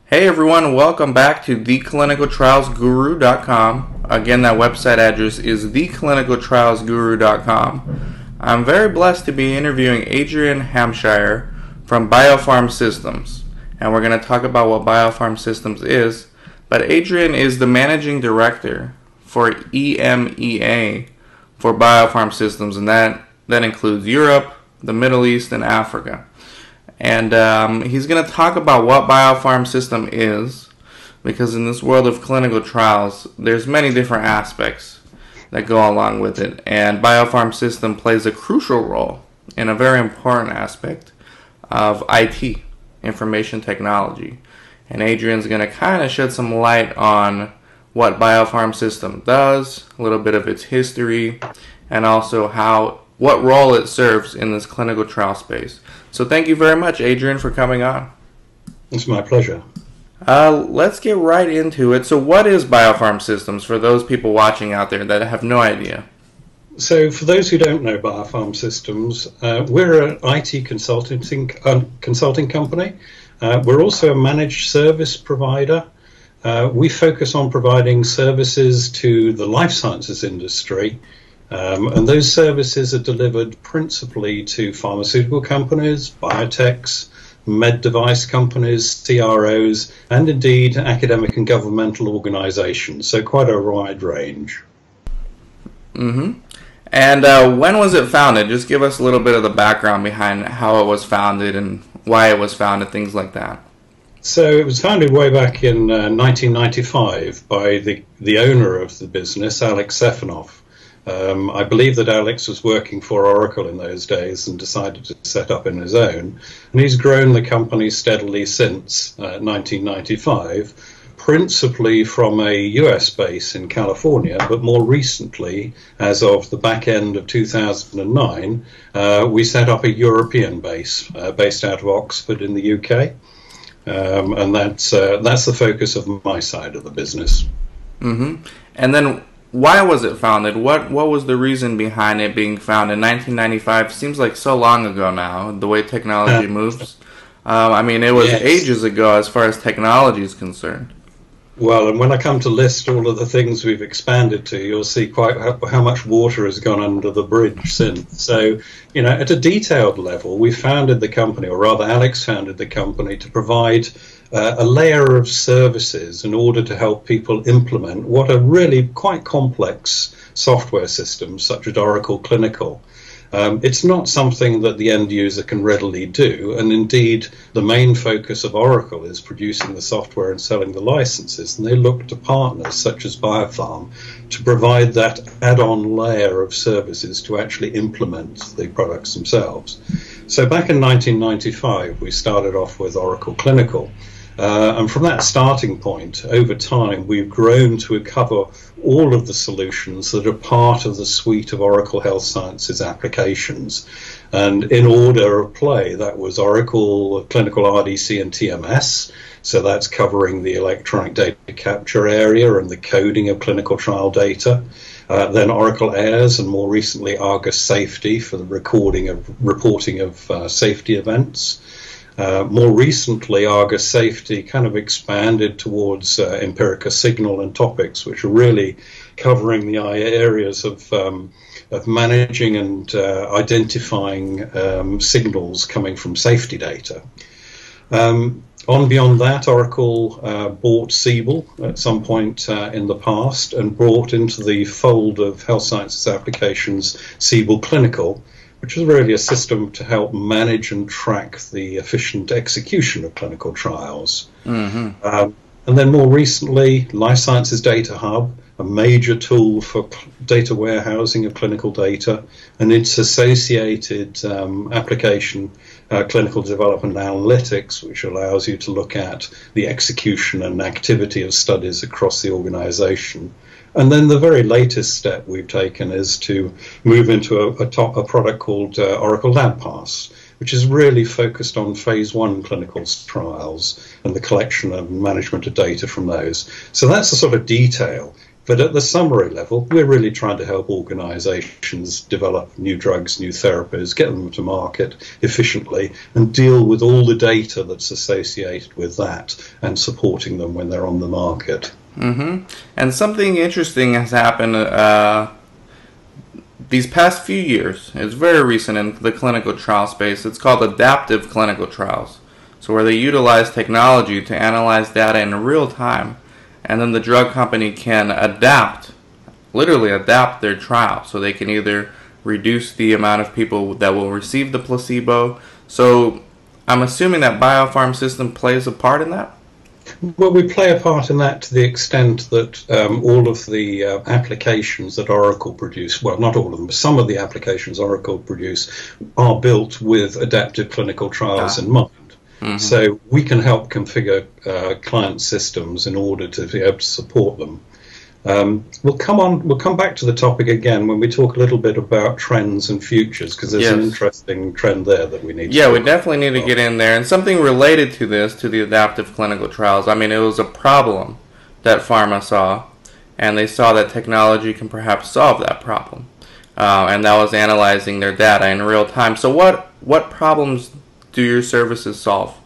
Hey everyone, welcome back to theclinicaltrialsguru.com. Again, that website address is theclinicaltrialsguru.com. I'm very blessed to be interviewing Adrian Hampshire from BioPharm Systems, and we're going to talk about what BioPharm Systems is. But Adrian is the managing director for EMEA for BioPharm Systems, and that includes Europe, the Middle East, and Africa. And he's going to talk about what BioPharm System is, because in this world of clinical trials, there's many different aspects that go along with it. And BioPharm System plays a crucial role in a very important aspect of IT, information technology. And Adrian's going to kind of shed some light on what BioPharm System does, a little bit of its history, and also what role it serves in this clinical trial space. So thank you very much, Adrian, for coming on. It's my pleasure. Let's get right into it. So what is BioPharm Systems for those people watching out there that have no idea? So for those who don't know BioPharm Systems, we're an IT consulting company. We're also a managed service provider. We focus on providing services to the life sciences industry. And those services are delivered principally to pharmaceutical companies, biotechs, med device companies, CROs, and indeed academic and governmental organizations. So quite a wide range. Mm-hmm. And when was it founded? Just give us a little bit of the background behind how it was founded and why it was founded, things like that. So it was founded way back in 1995 by the owner of the business, Alex Sefanoff. I believe that Alex was working for Oracle in those days and decided to set up in his own. And he's grown the company steadily since 1995, principally from a US base in California, but more recently, as of the back end of 2009, we set up a European base based out of Oxford in the UK. And that's the focus of my side of the business. Mm-hmm. And then why was it founded? What was the reason behind it being founded? 1995 seems like so long ago now, the way technology moves. I mean, it was ages ago as far as technology is concerned. Well, and when I come to list all of the things we've expanded to, you'll see quite how much water has gone under the bridge since. So, at a detailed level, we founded the company, or rather Alex founded the company, to provide a layer of services in order to help people implement what are really quite complex software systems, such as Oracle Clinical. It's not something that the end user can readily do, and indeed the main focus of Oracle is producing the software and selling the licenses, and they look to partners such as BioPharm to provide that add-on layer of services to actually implement the products themselves. So back in 1995 we started off with Oracle Clinical. And from that starting point, over time, we've grown to cover all of the solutions that are part of the suite of Oracle Health Sciences applications. And in order of play, that was Oracle Clinical RDC and TMS. So that's covering the electronic data capture area and the coding of clinical trial data. Then Oracle AIRS, and more recently Argus Safety for the reporting of safety events. More recently, Argus Safety kind of expanded towards Empirica Signal and Topics, which are really covering the areas of managing and identifying signals coming from safety data. On beyond that, Oracle bought Siebel at some point in the past and brought into the fold of health sciences applications Siebel Clinical, which is really a system to help manage and track the efficient execution of clinical trials. Mm-hmm. And then more recently, Life Sciences Data Hub, a major tool for data warehousing of clinical data, and its associated application, clinical development analytics, which allows you to look at the execution and activity of studies across the organization. And then the very latest step we've taken is to move into a product called Oracle LabPass, which is really focused on phase 1 clinical trials and the collection and management of data from those. So that's the sort of detail. But at the summary level, we're really trying to help organizations develop new drugs, new therapies, get them to market efficiently, and deal with all the data that's associated with that and supporting them when they're on the market. And something interesting has happened these past few years. It's very recent in the clinical trial space. It's called adaptive clinical trials. So where they utilize technology to analyze data in real time, and then the drug company can literally adapt their trial. So they can either reduce the amount of people that will receive the placebo. So I'm assuming that BioPharm system plays a part in that? Well, we play a part in that to the extent that all of the applications that Oracle produce, well, not all of them, but some of the applications Oracle produce are built with adaptive clinical trials in mind. So we can help configure client systems in order to be able to support them. We'll come back to the topic again when we talk a little bit about trends and futures, because there's an interesting trend there that we need to we definitely need to get in there. And something related to this, to the adaptive clinical trials, I mean, it was a problem that pharma saw, and they saw that technology can perhaps solve that problem. And that was analyzing their data in real time. So what problems do your services solve?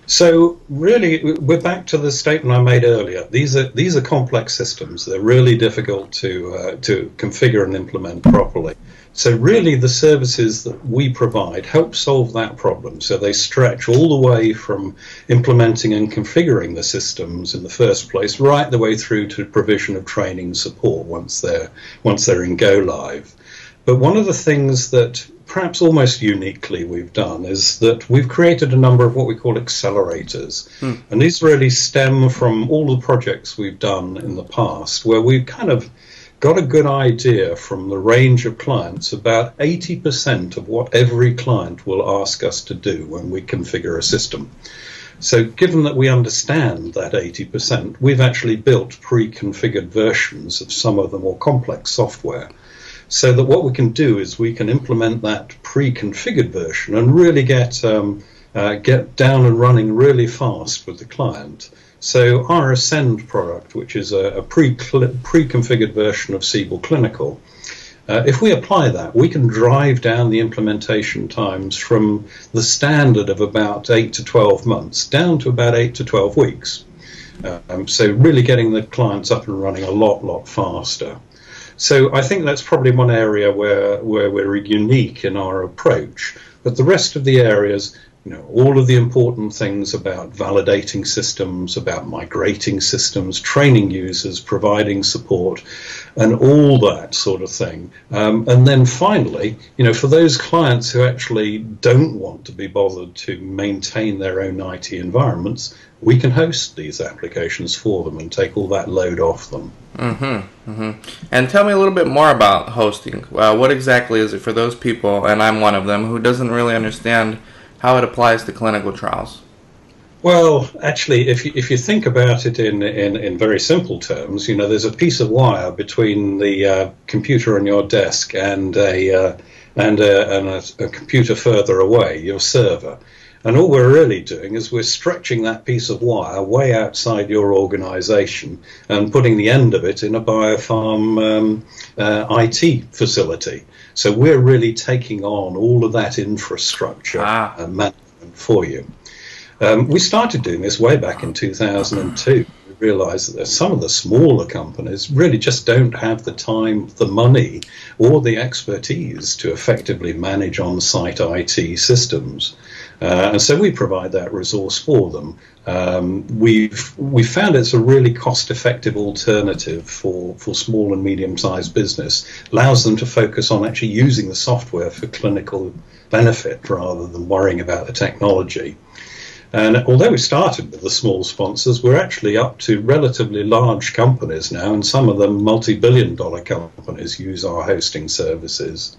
So really, we're back to the statement I made earlier. These are complex systems. They're really difficult to configure and implement properly. So really, the services that we provide help solve that problem. So they stretch all the way from implementing and configuring the systems in the first place, right the way through to provision of training and support once they're in go live. But one of the things that perhaps almost uniquely we've done is that we've created a number of what we call accelerators. And these really stem from all the projects we've done in the past, where we've kind of got a good idea from the range of clients about 80% of what every client will ask us to do when we configure a system. So given that we understand that 80%, we've actually built pre-configured versions of some of the more complex software. So that what we can do is we can implement that pre-configured version and really get down and running really fast with the client. So our Ascend product, which is a pre-configured version of Siebel Clinical, if we apply that, we can drive down the implementation times from the standard of about 8 to 12 months down to about 8 to 12 weeks. So really getting the clients up and running a lot faster. So I think that's probably one area where we're unique in our approach. But the rest of the areas, all of the important things about validating systems, about migrating systems, training users, providing support, and all that sort of thing. And then finally, for those clients who actually don't want to be bothered to maintain their own IT environments, we can host these applications for them and take all that load off them. And tell me a little bit more about hosting. What exactly is it for those people, and I'm one of them, who doesn't really understand how it applies to clinical trials? Well, actually, if you think about it in very simple terms, there's a piece of wire between the computer on your desk and a computer further away, your server. And all we're really doing is we're stretching that piece of wire way outside your organization and putting the end of it in a BioPharm IT facility. So we're really taking on all of that infrastructure and management for you. We started doing this way back in 2002. We realized that some of the smaller companies really just don't have the time, the money, or the expertise to effectively manage on-site IT systems. And so we provide that resource for them. We've found it's a really cost-effective alternative for small and medium-sized business. Allows them to focus on actually using the software for clinical benefit rather than worrying about the technology. And although we started with the small sponsors, we're actually up to relatively large companies now, and some of them multi-billion-dollar companies use our hosting services.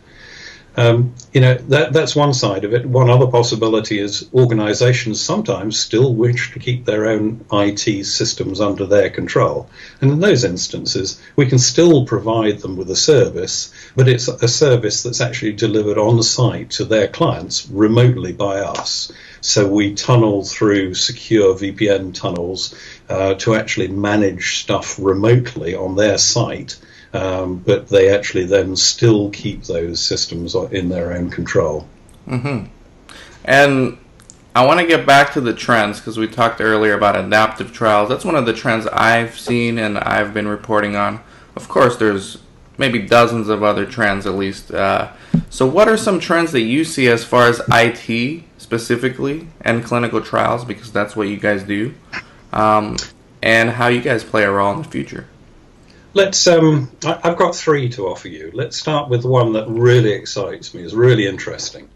That's one side of it. One other possibility is organizations sometimes still wish to keep their own IT systems under their control. And in those instances, we can still provide them with a service, but it's a service that's actually delivered on site to their clients remotely by us. So we tunnel through secure VPN tunnels to actually manage stuff remotely on their site. But they actually then still keep those systems in their own control. Mm-hmm. And I want to get back to the trends, because we talked earlier about adaptive trials. That's one of the trends I've seen and I've been reporting on. Of course, there's maybe dozens of other trends at least. So what are some trends that you see as far as IT specifically and clinical trials, because that's what you guys do, and how you guys play a role in the future? I've got three to offer you. Let's start with one that really excites me, is really interesting.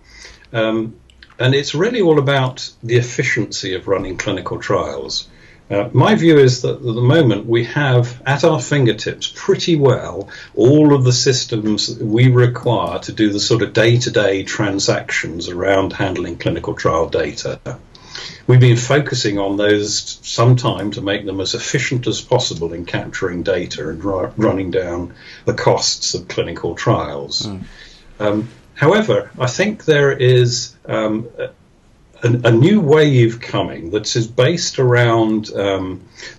And it's really all about the efficiency of running clinical trials. My view is that at the moment we have at our fingertips pretty well all of the systems that we require to do the sort of day-to-day transactions around handling clinical trial data. We've been focusing on those some time to make them as efficient as possible in capturing data and running down the costs of clinical trials. However, I think there is a new wave coming that is based around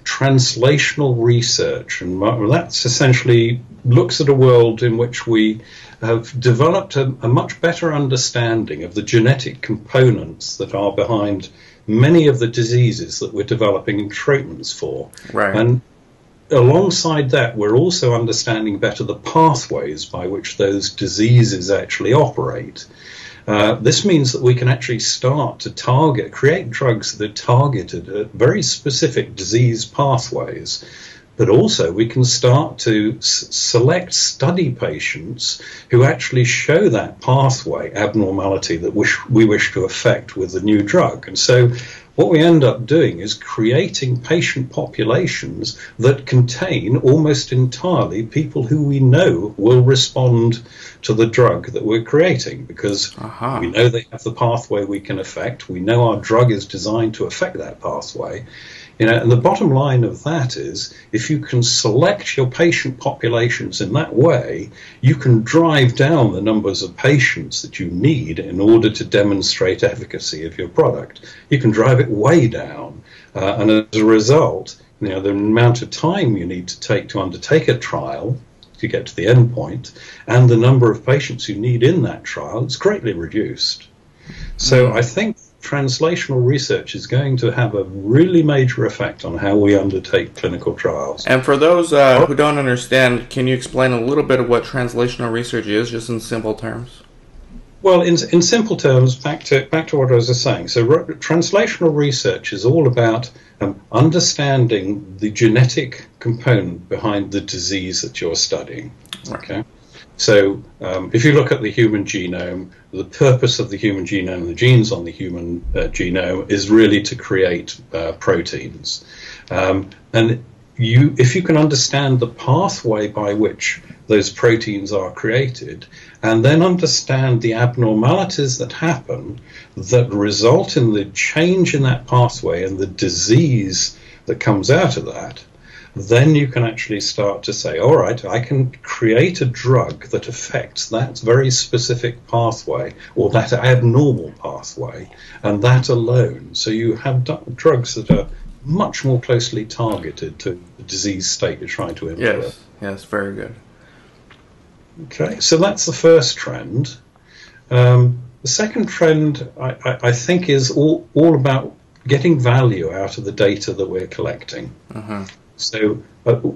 translational research, and that's essentially looks at a world in which we have developed a much better understanding of the genetic components that are behind many of the diseases that we're developing treatments for. Right. And alongside that, we're also understanding better the pathways by which those diseases actually operate. This means that we can actually start to create drugs that are targeted at very specific disease pathways. But also we can start to select study patients who actually show that pathway abnormality that we wish to affect with the new drug. And so what we end up doing is creating patient populations that contain almost entirely people who we know will respond to the drug that we're creating, because we know they have the pathway we can affect. We know our drug is designed to affect that pathway. And the bottom line of that is, if you can select your patient populations in that way, you can drive down the numbers of patients that you need in order to demonstrate efficacy of your product. You can drive it way down. And as a result, the amount of time you need to take to undertake a trial to get to the end point and the number of patients you need in that trial is greatly reduced. So I think translational research is going to have a really major effect on how we undertake clinical trials. And for those who don't understand, can you explain a little bit of what translational research is, just in simple terms? Well, in simple terms, back to what I was saying. So translational research is all about understanding the genetic component behind the disease that you're studying. Okay. So if you look at the human genome, the purpose of the human genome, the genes on the human genome, is really to create proteins. And if you can understand the pathway by which those proteins are created, and then understand the abnormalities that happen that result in the change in that pathway and the disease that comes out of that, then you can actually start to say, all right, I can create a drug that affects that very specific pathway or that abnormal pathway, and that alone. So you have drugs that are much more closely targeted to the disease state you're trying to influence. Yes, very good. Okay, so that's the first trend. The second trend, I think, is all about getting value out of the data that we're collecting. So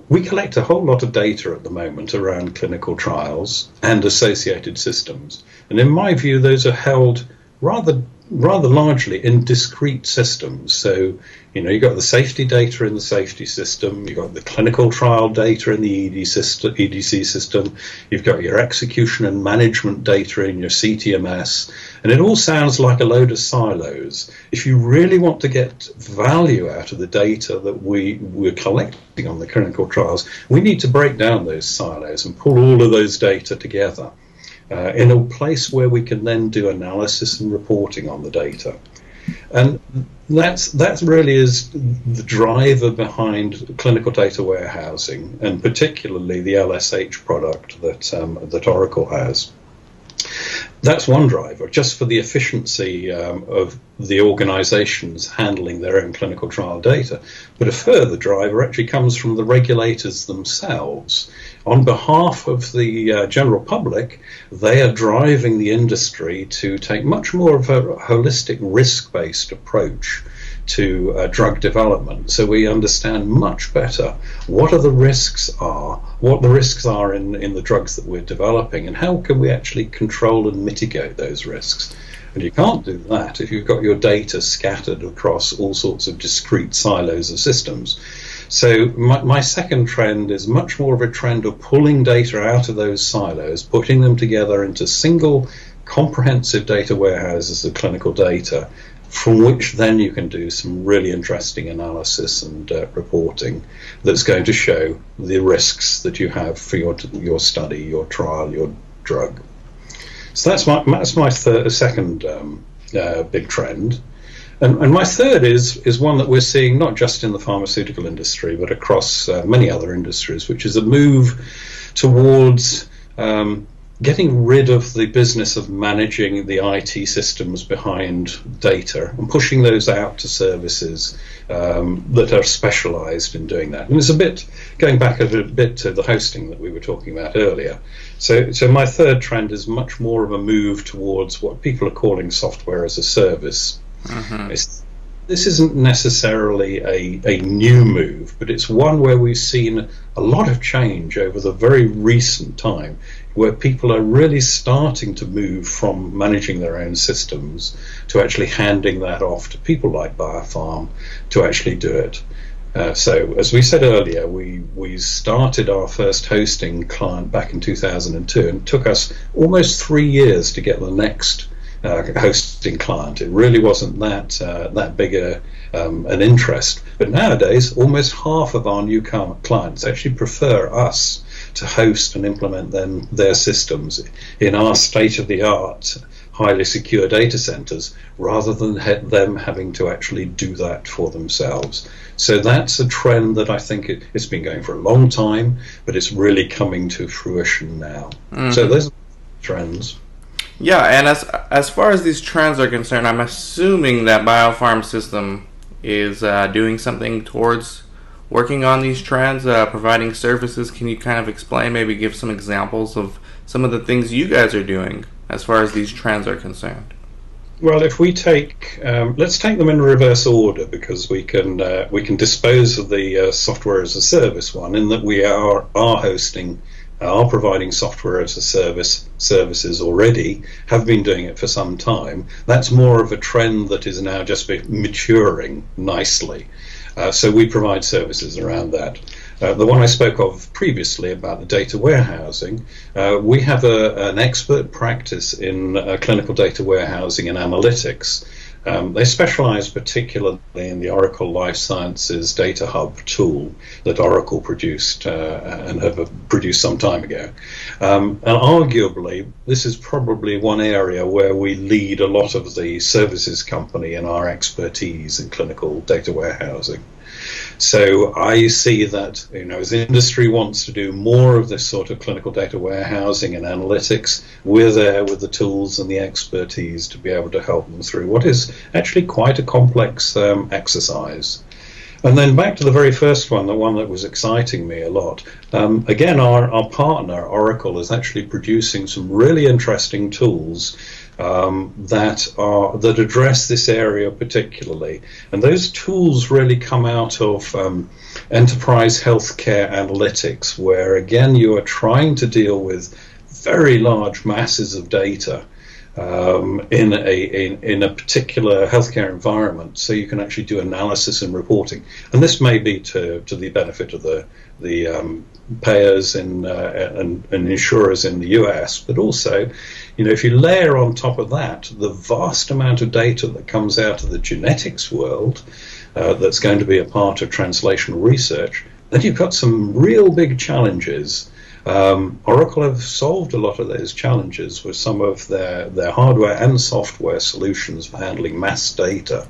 we collect a whole lot of data at the moment around clinical trials and associated systems. And in my view, those are held rather largely in discrete systems. So, you've got the safety data in the safety system, you've got the clinical trial data in the EDC system, you've got your execution and management data in your CTMS, and it all sounds like a load of silos. If you really want to get value out of the data that we're collecting on the clinical trials, we need to break down those silos and pull all of those data together. in a place where we can then do analysis and reporting on the data. And that really is the driver behind clinical data warehousing, and particularly the LSH product that Oracle has. That's one driver, just for the efficiency of the organizations handling their own clinical trial data. But a further driver actually comes from the regulators themselves. On behalf of the general public, they are driving the industry to take much more of a holistic risk-based approach to drug development. So we understand much better what the risks are in the drugs that we're developing, and how can we actually control and mitigate those risks. And you can't do that if you've got your data scattered across all sorts of discrete silos of systems. So my second trend is much more of a trend of pulling data out of those silos, putting them together into single comprehensive data warehouses of clinical data, from which then you can do some really interesting analysis and reporting that's going to show the risks that you have for your study, your trial, your drug. So that's my second big trend. And my third is one that we're seeing not just in the pharmaceutical industry, but across many other industries, which is a move towards getting rid of the business of managing the IT systems behind data and pushing those out to services that are specialized in doing that. And it's a bit, going back a bit to the hosting that we were talking about earlier. So my third trend is much more of a move towards what people are calling software as a service. Mm-hmm. This isn't necessarily a new move, but it's one where we've seen a lot of change over the very recent time, where people are really starting to move from managing their own systems to actually handing that off to people like BioPharm to actually do it. So as we said earlier, we started our first hosting client back in 2002, and it took us almost 3 years to get the next hosting client. It really wasn't that big an interest. But nowadays, almost half of our new clients actually prefer us to host and implement their systems in our state-of-the-art, highly secure data centers, rather than them having to actually do that for themselves. So that's a trend that I think it's been going for a long time, but it's really coming to fruition now. Mm-hmm. So those are trends. Yeah, and as far as these trends are concerned, I'm assuming that BioPharm system is doing something towards working on these trends, providing services. Can you kind of explain, maybe give some examples of some of the things you guys are doing as far as these trends are concerned? Well, if we take, let's take them in reverse order, because we can dispose of the software as a service one, in that we are providing software as a services already, have been doing it for some time. That's more of a trend that is now just maturing nicely. So we provide services around that. The one I spoke of previously about the data warehousing, we have an expert practice in clinical data warehousing and analytics. They specialize particularly in the Oracle Life Sciences Data Hub tool that Oracle produced and have produced some time ago. And arguably, this is probably one area where we lead a lot of the services company in our expertise in clinical data warehousing. So I see that, as the industry wants to do more of this sort of clinical data warehousing and analytics, we're there with the tools and the expertise to be able to help them through what is actually quite a complex exercise. And then back to the very first one, the one that was exciting me a lot. Again, our partner, Oracle, is actually producing some really interesting tools that address this area particularly. And those tools really come out of enterprise healthcare analytics, where again you are trying to deal with very large masses of data in a particular healthcare environment, so you can actually do analysis and reporting. And this may be to the benefit of the payers and insurers in the US, but also, if you layer on top of that the vast amount of data that comes out of the genetics world that's going to be a part of translational research, then you've got some real big challenges Oracle have solved a lot of those challenges with some of their hardware and software solutions for handling mass data.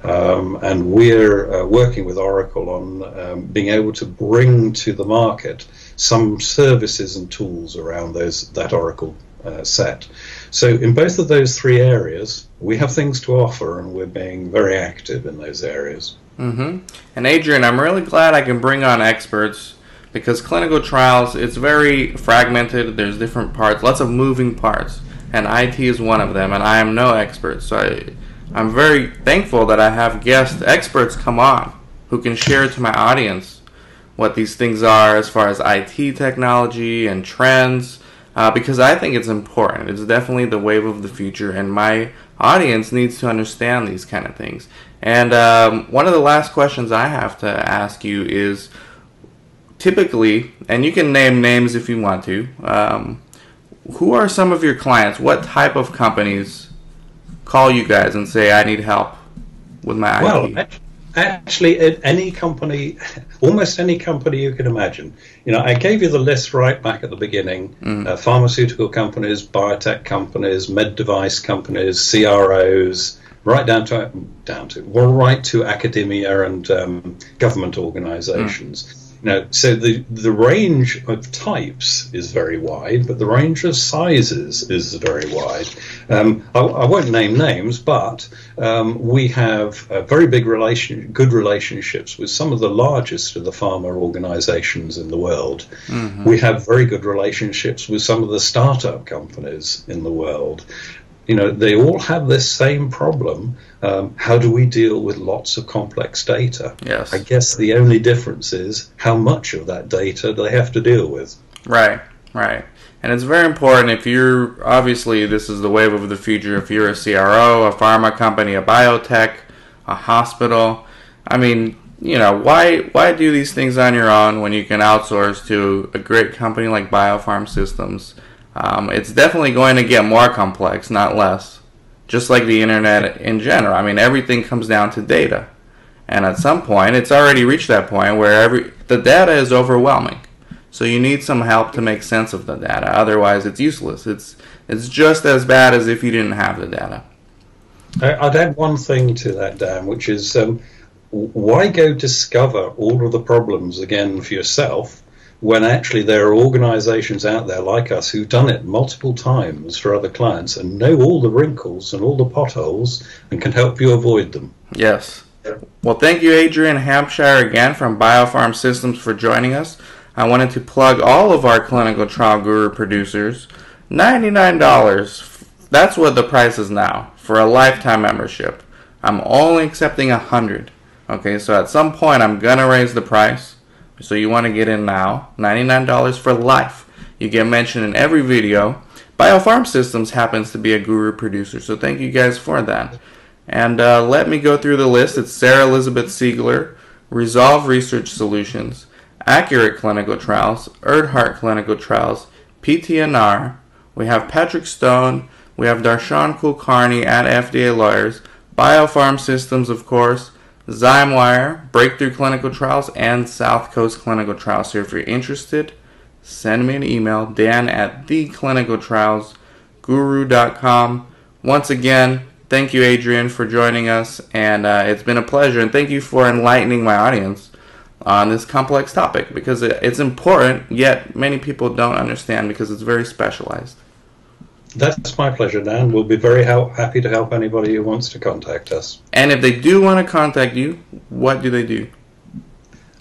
And we're working with Oracle on being able to bring to the market some services and tools around that Oracle set. So in both of those three areas, we have things to offer, and we're being very active in those areas. Mm-hmm. And Adrian, I'm really glad I can bring on experts, because clinical trials, it's very fragmented. There's different parts, lots of moving parts, and IT is one of them, and I am no expert. So I'm very thankful that I have guest experts come on who can share to my audience what these things are as far as IT technology and trends, because I think it's important. It's definitely the wave of the future, and my audience needs to understand these kind of things. And one of the last questions I have to ask you is, typically, and you can name names if you want to, who are some of your clients? What type of companies call you guys and say, I need help with my IT? Well, actually, any company, almost any company you can imagine. You know, I gave you the list right back at the beginning. Pharmaceutical companies, biotech companies, med device companies, CROs, right down to academia and government organizations. You know, so the range of types is very wide, but the range of sizes is very wide. I won't name names, but we have very good relationships with some of the largest of the pharma organizations in the world. We have very good relationships with some of the startup companies in the world. You know, they all have this same problem. How do we deal with lots of complex data? Yes. I guess the only difference is how much of that data do they have to deal with. Right, right. And it's very important if you're, obviously this is the wave of the future, if you're a CRO, a pharma company, a biotech, a hospital. I mean, you know, why do these things on your own when you can outsource to a great company like BioPharm Systems? It's definitely going to get more complex, not less. Just like the internet in general. I mean, everything comes down to data. And at some point, it's already reached that point where the data is overwhelming. So you need some help to make sense of the data. Otherwise, it's useless. It's just as bad as if you didn't have the data. I'd add one thing to that, Dan, which is why go discover all of the problems again for yourself when actually there are organizations out there like us who've done it multiple times for other clients and know all the wrinkles and all the potholes and can help you avoid them. Yes. Well, thank you, Adrian Hampshire, again from BioPharm Systems for joining us. I wanted to plug all of our Clinical Trial Guru producers. $99. That's what the price is now for a lifetime membership. I'm only accepting $100. Okay, so at some point I'm going to raise the price. So you want to get in now. $99 for life. You get mentioned in every video. BioPharm Systems happens to be a guru producer, so thank you guys for that. And let me go through the list. It's Sarah Elizabeth Siegler, Resolve Research Solutions, Accurate Clinical Trials, Erdhart Clinical Trials, PTNR. We have Patrick Stone. We have Darshan Kulkarni at FDA Lawyers, BioPharm Systems, of course, Zymewire, Breakthrough Clinical Trials, and South Coast Clinical Trials. So if you're interested, send me an email, dan@theclinicaltrialsguru.com. Once again, thank you, Adrian, for joining us, and it's been a pleasure, and thank you for enlightening my audience on this complex topic, because it's important, yet many people don't understand because it's very specialized. That's my pleasure, Dan. We'll be very happy to help anybody who wants to contact us. And if they do want to contact you, what do they do?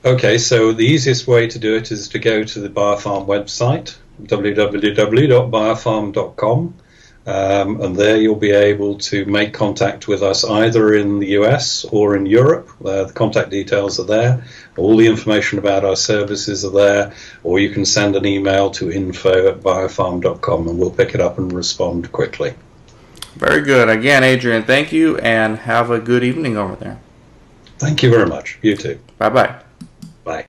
Okay, so the easiest way to do it is to go to the BioPharm website, www.biopharm.com, and there you'll be able to make contact with us either in the US or in Europe. The contact details are there. All the information about our services are there, or you can send an email to info@biopharm.com and we'll pick it up and respond quickly. Very good. Again, Adrian, thank you, and have a good evening over there. Thank you very much. You too. Bye-bye.